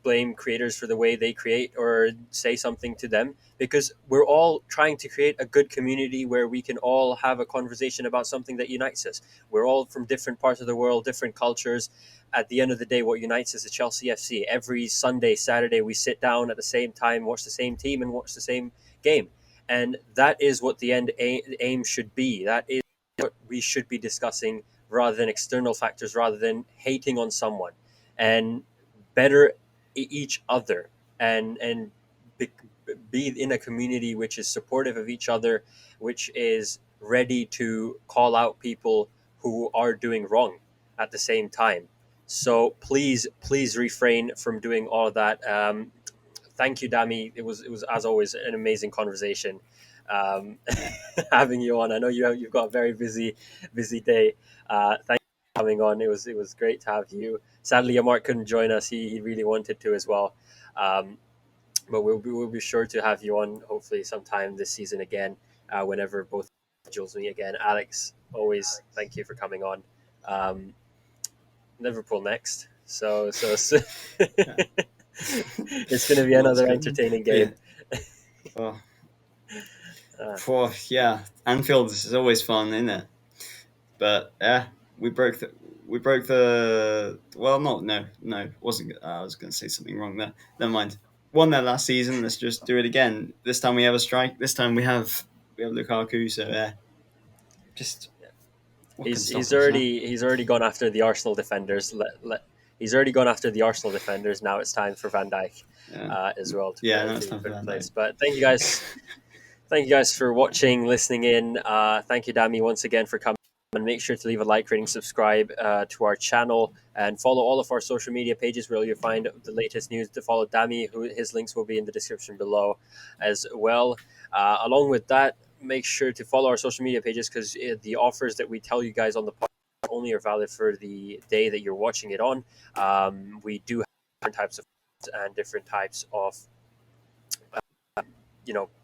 blame creators for the way they create or say something to them, because we're all trying to create a good community where we can all have a conversation about something that unites us. We're all from different parts of the world, different cultures. At the end of the day, what unites us is Chelsea FC. Every Sunday, Saturday, we sit down at the same time, watch the same team, and watch the same game. And that is what the end aim should be. That is what we should be discussing, rather than external factors, rather than hating on someone. And better each other, and be in a community which is supportive of each other, which is ready to call out people who are doing wrong at the same time. So please refrain from doing all of that. Thank you, Dami. It was as always an amazing conversation. Having you on. I know you've got a very busy day. Thank you for coming on. It was great to have you. Sadly, Amart couldn't join us. He really wanted to as well. But we'll be sure to have you on hopefully sometime this season again, whenever both schedules meet again. Alex, always thank you for coming on. Liverpool next. So it's going to be another entertaining game.
Yeah, Anfield is always fun, isn't it? But yeah, we broke the. Well, no, wasn't. I was going to say something wrong there. Never mind. Won there last season. Let's just do it again. This time we have a strike. This time we have Lukaku. So yeah, just.
He's already gone after the Arsenal defenders. He's already gone after the Arsenal defenders. Now it's time for Van Dijk as well to put in place. But thank you guys. Thank you guys for watching, listening in. Thank you, Dami, once again for coming. And make sure to leave a like, rating, subscribe to our channel, and follow all of our social media pages where you'll find the latest news. To follow Dami, his links will be in the description below as well. Along with that, make sure to follow our social media pages, because the offers that we tell you guys on the podcast only are valid for the day that you're watching it on. We do have different types of and different types of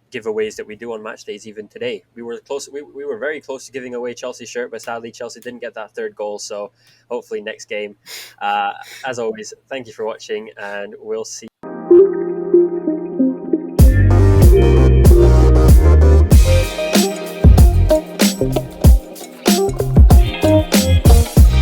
giveaways that we do on match days. Even today, we were close. We were very close to giving away Chelsea's shirt, but sadly Chelsea didn't get that third goal. So hopefully next game. As always, thank you for watching, and we'll see